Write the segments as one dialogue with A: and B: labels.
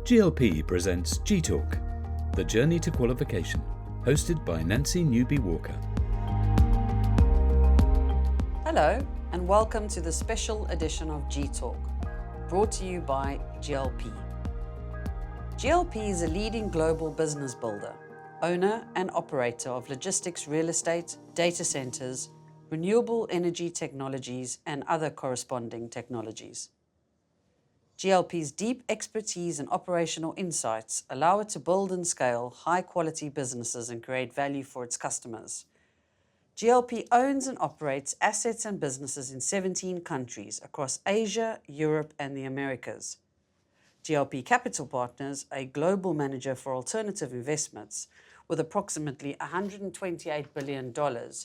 A: GLP presents G-Talk, the journey to qualification, hosted by Nancy Newby-Walker.
B: Hello, and welcome to the special edition of G-Talk, brought to you by GLP. GLP is a leading global business builder, owner and operator of logistics real estate, data centers, renewable energy technologies, and other corresponding technologies. GLP's deep expertise and operational insights allow it to build and scale high-quality businesses and create value for its customers. GLP owns and operates assets and businesses in 17 countries across Asia, Europe, and the Americas. GLP Capital Partners, a global manager for alternative investments with approximately $128 billion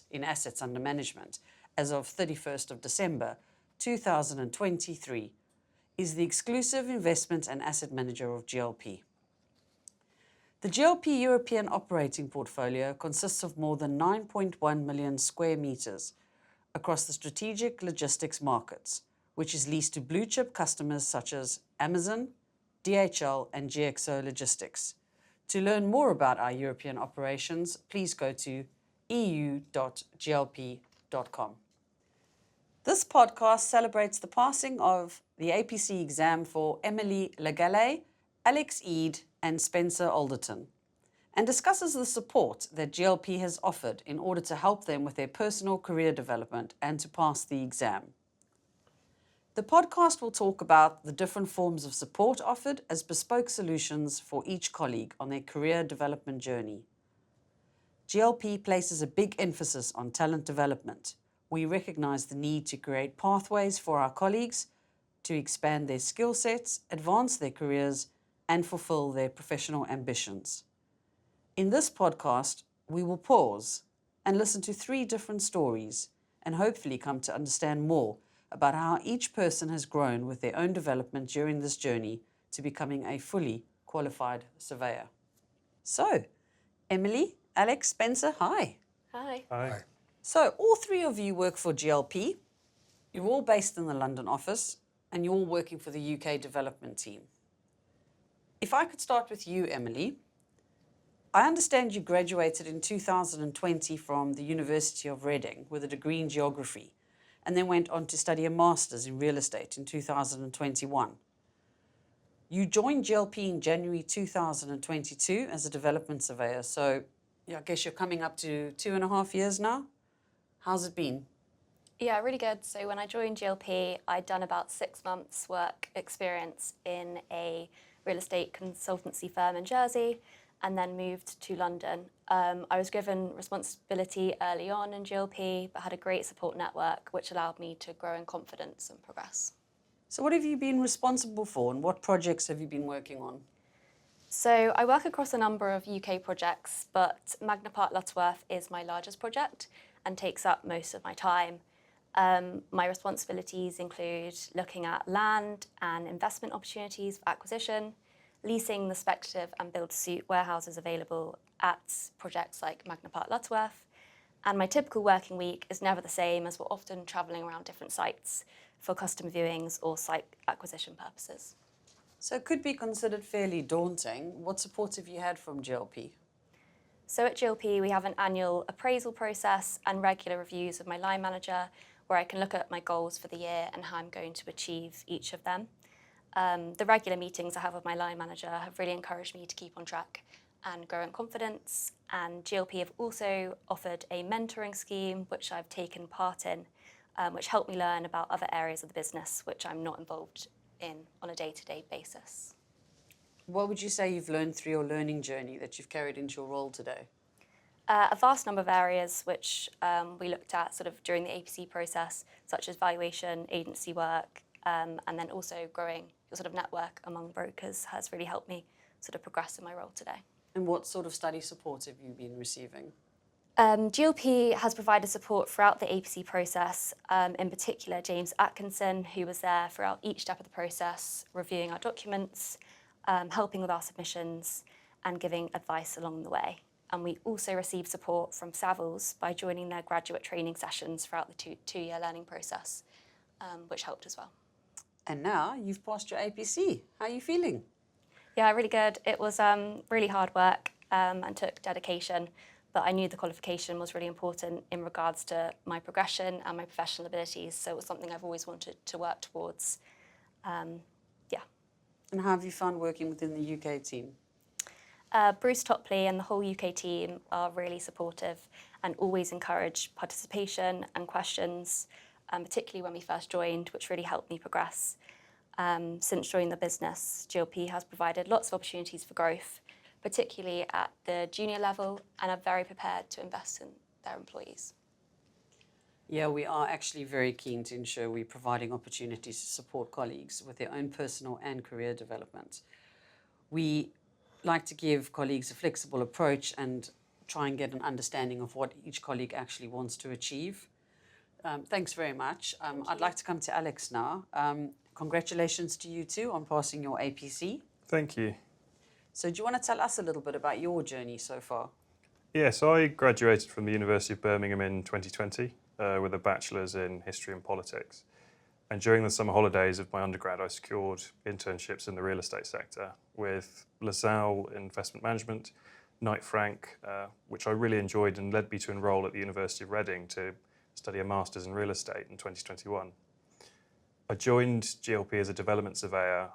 B: in assets under management as of 31st of December 2023, is the exclusive investment and asset manager of GLP. The GLP European operating portfolio consists of more than 9.1 million square meters across the strategic logistics markets, which is leased to blue-chip customers such as Amazon, DHL, and GXO Logistics. To learn more about our European operations, please go to eu.glp.com. This podcast celebrates the passing of the APC exam for Emily Gallais, Alex Eade, and Spencer Alderton, and discusses the support that GLP has offered in order to help them with their personal career development and to pass the exam. The podcast will talk about the different forms of support offered as bespoke solutions for each colleague on their career development journey. GLP places a big emphasis on talent development. We recognise the need to create pathways for our colleagues to expand their skill sets, advance their careers, and fulfil their professional ambitions. In this podcast, we will pause and listen to 3 different stories and hopefully come to understand more about how each person has grown with their own development during this journey to becoming a fully qualified surveyor. So, Emily, Alex, Spencer, hi.
C: Hi.
D: Hi.
B: So, all 3 of you work for GLP. You're all based in the London office, and you're all working for the UK development team. If I could start with you, Emily. I understand you graduated in 2020 from the University of Reading with a degree in geography, and then went on to study a master's in real estate in 2021. You joined GLP in January 2022 as a development surveyor, so I guess you're coming up to 2.5 years now. How's it been?
C: Yeah, really good. So when I joined GLP, I'd done about 6 months work experience in a real estate consultancy firm in Jersey and then moved to London. I was given responsibility early on in GLP, but had a great support network, which allowed me to grow in confidence and progress.
B: So what have you been responsible for and what projects have you been working on?
C: So I work across a number of UK projects, but Magna Park Lutterworth is my largest project and takes up most of my time. My responsibilities include looking at land and investment opportunities for acquisition, leasing the speculative and build-to-suit warehouses available at projects like Magna Park Lutterworth. And my typical working week is never the same, as we're often travelling around different sites for customer viewings or site acquisition purposes.
B: So it could be considered fairly daunting. What support have you had from GLP?
C: So at GLP, we have an annual appraisal process and regular reviews with my line manager, where I can look at my goals for the year and how I'm going to achieve each of them. The regular meetings I have with my line manager have really encouraged me to keep on track and grow in confidence. And GLP have also offered a mentoring scheme, which I've taken part in, which helped me learn about other areas of the business which I'm not involved in on a day-to-day basis.
B: What would you say you've learned through your learning journey that you've carried into your role today?
C: A vast number of areas which we looked at sort of during the APC process, such as valuation, agency work, and then also growing your sort of network among brokers has really helped me sort of progress in my role today.
B: And what sort of study support have you been receiving?
C: GLP has provided support throughout the APC process, in particular James Atkinson, who was there throughout each step of the process, reviewing our documents, helping with our submissions, and giving advice along the way. And we also received support from Savills by joining their graduate training sessions throughout the two-year learning process, which helped as well.
B: And now you've passed your APC. How are you feeling?
C: Yeah, really good. It was really hard work and took dedication, but I knew the qualification was really important in regards to my progression and my professional abilities, so it was something I've always wanted to work towards. Yeah.
B: And how have you found working within the UK team?
C: Bruce Topley and the whole UK team are really supportive and always encourage participation and questions, particularly when we first joined, which really helped me progress. Since joining the business, GLP has provided lots of opportunities for growth, particularly at the junior level, and are very prepared to invest in their employees.
B: Yeah, we are actually very keen to ensure we're providing opportunities to support colleagues with their own personal and career development. We like to give colleagues a flexible approach and try and get an understanding of what each colleague actually wants to achieve. Thanks very much. I'd like to come to Alex now. Congratulations to you too on passing your APC.
D: Thank you.
B: So do you want to tell us a little bit about your journey so far?
D: Yes, I graduated from the University of Birmingham in 2020 with a bachelor's in history and politics. And during the summer holidays of my undergrad, I secured internships in the real estate sector with LaSalle Investment Management, Knight Frank, which I really enjoyed and led me to enrol at the University of Reading to study a master's in real estate in 2021. I joined GLP as a development surveyor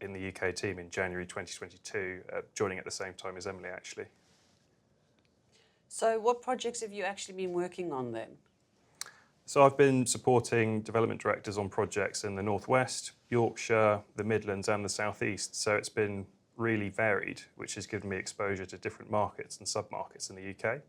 D: in the UK team in January 2022, joining at the same time as Emily actually.
B: So what projects have you actually been working on then?
D: So I've been supporting development directors on projects in the Northwest, Yorkshire, the Midlands and the Southeast. So it's been really varied, which has given me exposure to different markets and sub-markets in the UK.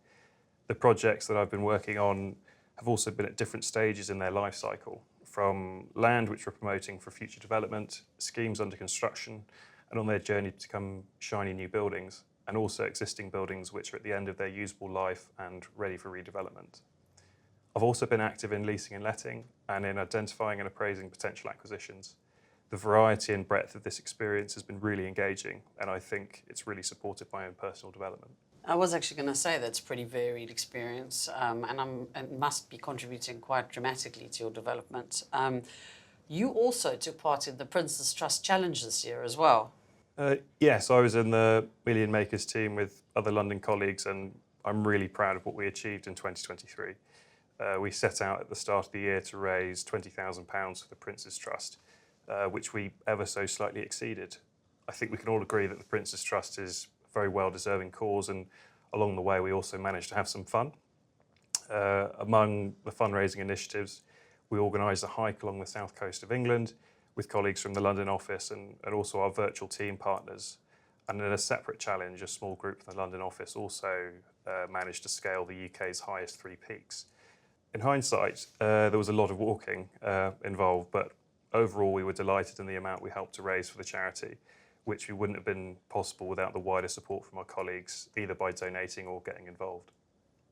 D: The projects that I've been working on have also been at different stages in their life cycle, from land which we're promoting for future development, schemes under construction, and on their journey to become shiny new buildings, and also existing buildings which are at the end of their usable life and ready for redevelopment. I've also been active in leasing and letting and in identifying and appraising potential acquisitions. The variety and breadth of this experience has been really engaging, and I think it's really supported my own personal development.
B: I was actually going to say that's a pretty varied experience, and it must be contributing quite dramatically to your development. You also took part in the Prince's Trust Challenge this year as well.
D: Yes, I was in the Million Makers team with other London colleagues, and I'm really proud of what we achieved in 2023. We set out at the start of the year to raise £20,000 for the Prince's Trust, which we ever so slightly exceeded. I think we can all agree that the Prince's Trust is a very well-deserving cause, and along the way we also managed to have some fun. Among the fundraising initiatives, we organised a hike along the south coast of England with colleagues from the London office and also our virtual team partners. And in a separate challenge, a small group from the London office also managed to scale the UK's highest 3 peaks. In hindsight, there was a lot of walking involved, but overall we were delighted in the amount we helped to raise for the charity, which wouldn't have been possible without the wider support from our colleagues, either by donating or getting involved.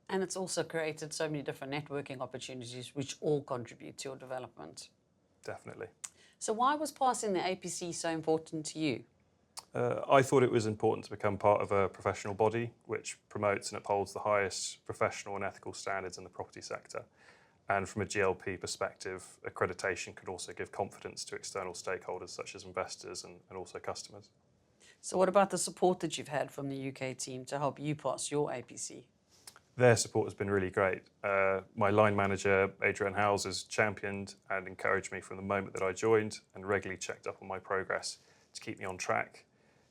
B: And it's also created so many different networking opportunities which all contribute to your development.
D: Definitely.
B: So why was passing the APC so important to you?
D: I thought it was important to become part of a professional body which promotes and upholds the highest professional and ethical standards in the property sector. And from a GLP perspective, accreditation can also give confidence to external stakeholders such as investors and also customers.
B: So what about the support that you've had from the UK team to help you pass your APC?
D: Their support has been really great. My line manager, Adrian Howells, has championed and encouraged me from the moment that I joined and regularly checked up on my progress to keep me on track.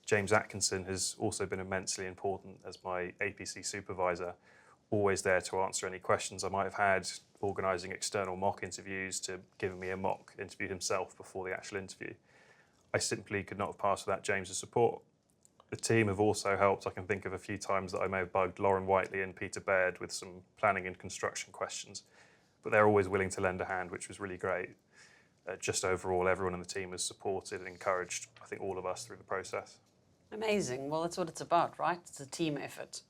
D: James Atkinson has also been immensely important as my APC supervisor, always there to answer any questions I might have had, organising external mock interviews to giving me a mock interview himself before the actual interview. I simply could not have passed without James's support. The team have also helped. I can think of a few times that I may have bugged Lauren Whiteley and Peter Baird with some planning and construction questions, but they're always willing to lend a hand, which was really great. Just overall, everyone in the team has supported and encouraged, I think, all of us through the process.
B: Amazing. Well, that's what it's about, right? It's a team effort.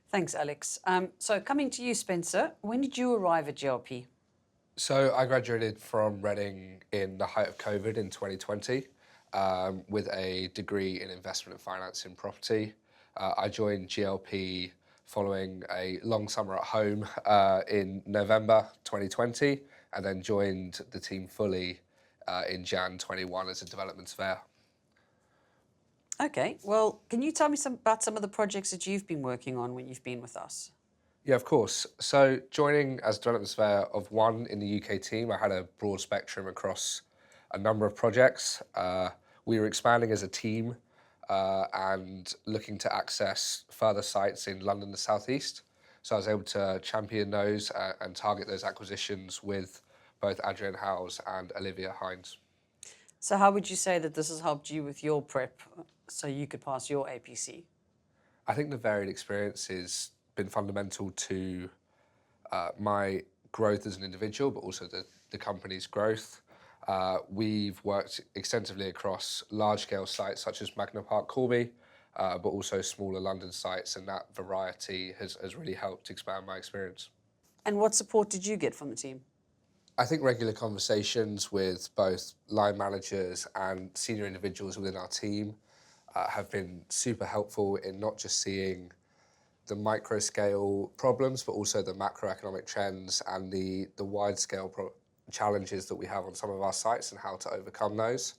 B: Thanks, Alex. So coming to you, Spencer, when did you arrive at GLP?
E: So I graduated from Reading in the height of COVID in 2020 with a degree in investment and finance in property. I joined GLP following a long summer at home in November 2020 and then joined the team fully in Jan 21 as a development surveyor.
B: Okay, well, can you tell me about some of the projects that you've been working on when you've been with us?
E: Yeah, of course. So joining as development surveyor of one in the UK team, I had a broad spectrum across a number of projects. We were expanding as a team and looking to access further sites in London and the South East. So I was able to champion those and target those acquisitions with both Adrian Howes and Olivia Hines.
B: So how would you say that this has helped you with your prep so you could pass your APC?
E: I think the varied experience has been fundamental to my growth as an individual, but also the company's growth. We've worked extensively across large-scale sites such as Magna Park Corby, but also smaller London sites, and that variety has really helped expand my experience.
B: And what support did you get from the team?
E: I think regular conversations with both line managers and senior individuals within our team have been super helpful in not just seeing the micro scale problems, but also the macroeconomic trends and the wide scale challenges that we have on some of our sites and how to overcome those.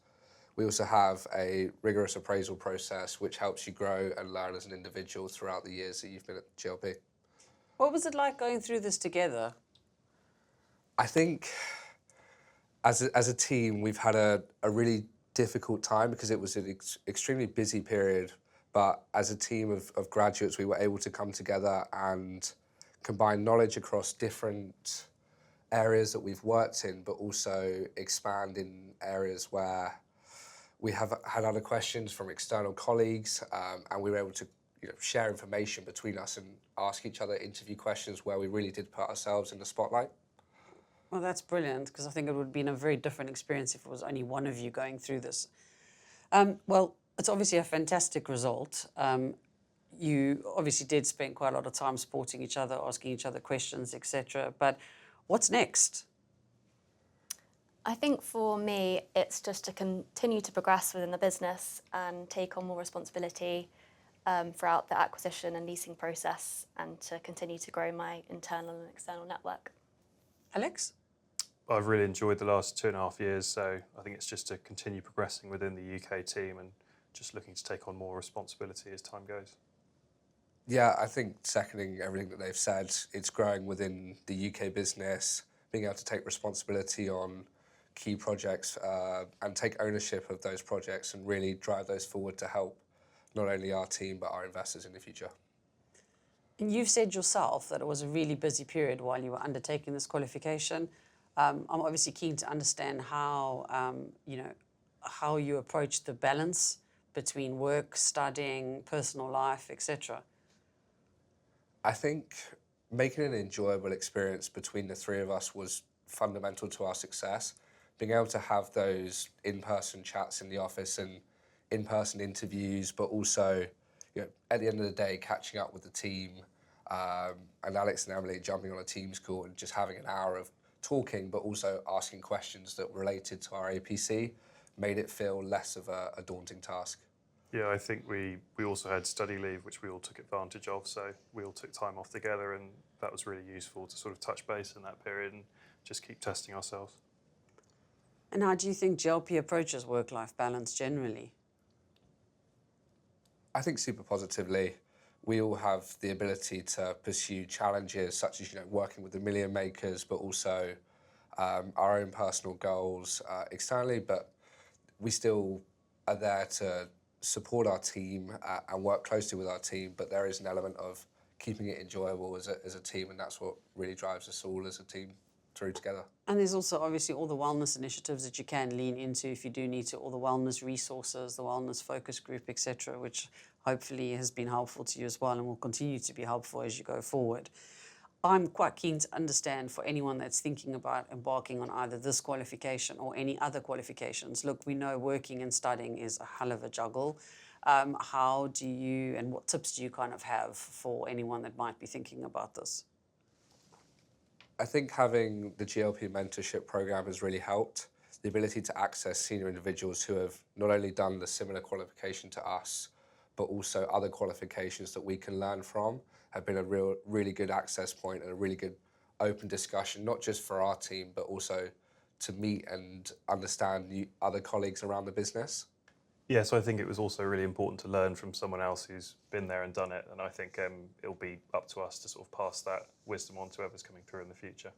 E: We also have a rigorous appraisal process which helps you grow and learn as an individual throughout the years that you've been at GLP.
B: What was it like going through this together?
E: I think as a team, we've had a really difficult time because it was an extremely busy period. But as a team of graduates, we were able to come together and combine knowledge across different areas that we've worked in, but also expand in areas where we have had other questions from external colleagues, and we were able to share information between us and ask each other interview questions where we really did put ourselves in the spotlight.
B: Well, that's brilliant, because I think it would have been a very different experience if it was only one of you going through this. Well, it's obviously a fantastic result. You obviously did spend quite a lot of time supporting each other, asking each other questions, etc. But what's next?
C: I think for me, it's just to continue to progress within the business and take on more responsibility throughout the acquisition and leasing process, and to continue to grow my internal and external network.
B: Alex?
D: I've really enjoyed the last 2.5 years, so I think it's just to continue progressing within the UK team and just looking to take on more responsibility as time goes.
E: Yeah, I think seconding everything that they've said, it's growing within the UK business, being able to take responsibility on key projects and take ownership of those projects and really drive those forward to help not only our team but our investors in the future.
B: And you've said yourself that it was a really busy period while you were undertaking this qualification. I'm obviously keen to understand how, how you approach the balance between work, studying, personal life, etc.
E: I think making an enjoyable experience between the three of us was fundamental to our success. Being able to have those in-person chats in the office and in-person interviews, but also, at the end of the day, catching up with the team and Alex and Emily jumping on a Teams call and just having an hour of talking, but also asking questions that related to our APC, made it feel less of a daunting task.
D: Yeah, I think we also had study leave, which we all took advantage of, so we all took time off together, and that was really useful to sort of touch base in that period and just keep testing ourselves.
B: And how do you think GLP approaches work-life balance generally?
E: I think super positively. We all have the ability to pursue challenges such as working with the million makers, but also our own personal goals externally. But we still are there to support our team and work closely with our team. But there is an element of keeping it enjoyable as a team, and that's what really drives us all as a team through together.
B: And there's also obviously all the wellness initiatives that you can lean into if you do need to, all the wellness resources, the wellness focus group, etc., which hopefully has been helpful to you as well and will continue to be helpful as you go forward. I'm quite keen to understand, for anyone that's thinking about embarking on either this qualification or any other qualifications, look, we know working and studying is a hell of a juggle. How do you, and what tips do you kind of have for anyone that might be thinking about this?
E: I think having the GLP mentorship program has really helped. The ability to access senior individuals who have not only done the similar qualification to us, but also other qualifications that we can learn from, have been a really good access point and a really good open discussion, not just for our team, but also to meet and understand other colleagues around the business.
D: Yeah, so I think it was also really important to learn from someone else who's been there and done it, and I think it'll be up to us to sort of pass that wisdom on to whoever's coming through in the future.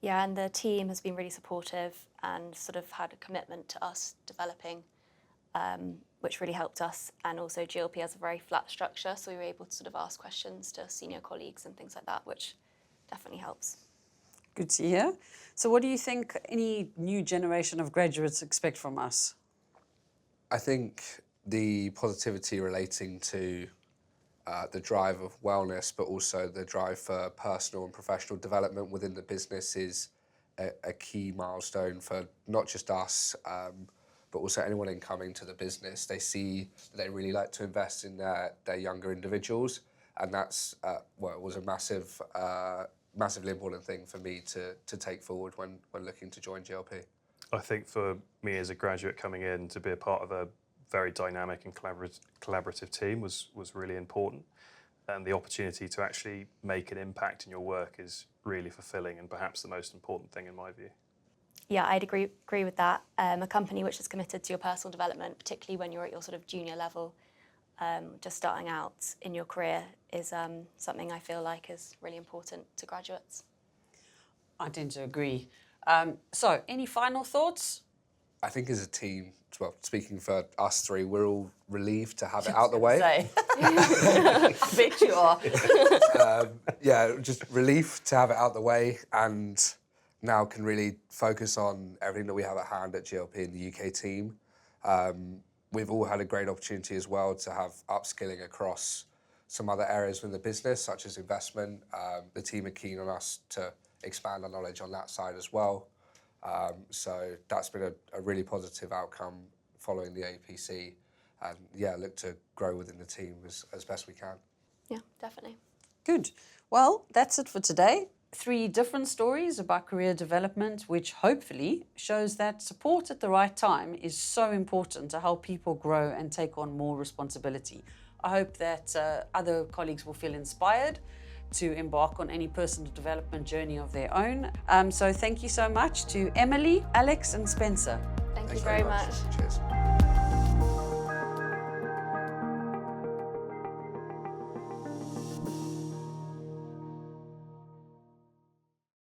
C: Yeah, and the team has been really supportive and sort of had a commitment to us developing, which really helped us. And also GLP has a very flat structure, so we were able to sort of ask questions to senior colleagues and things like that, which definitely helps.
B: Good to hear. So what do you think any new generation of graduates expect from us?
E: I think the positivity relating to the drive of wellness, but also the drive for personal and professional development within the business is a key milestone for not just us, but also anyone incoming to the business. They see that they really like to invest in their younger individuals, and that's it was a massively important thing for me to take forward when looking to join GLP.
D: I think for me as a graduate coming in, to be a part of a very dynamic and collaborative team was really important. And the opportunity to actually make an impact in your work is really fulfilling and perhaps the most important thing in my view.
C: Yeah, I'd agree with that. A company which is committed to your personal development, particularly when you're at your sort of junior level, just starting out in your career, is something I feel like is really important to graduates.
B: I tend to agree. So, any final thoughts?
E: I think as a team, well, speaking for us three, we're all relieved to have it out the way.
B: Bet you are.
E: Yeah, just relief to have it out the way, and now can really focus on everything that we have at hand at GLP and the UK team. We've all had a great opportunity as well to have upskilling across some other areas within the business, such as investment. The team are keen on us to expand our knowledge on that side as well. So that's been a really positive outcome following the APC, and yeah, look to grow within the team as best we can.
C: Yeah, definitely.
B: Good. Well, that's it for today. 3 different stories about career development, which hopefully shows that support at the right time is so important to help people grow and take on more responsibility. I hope that other colleagues will feel inspired to embark on any personal development journey of their own. So thank you so much to Emily, Alex and Spencer.
C: Thank you very much.
E: Cheers.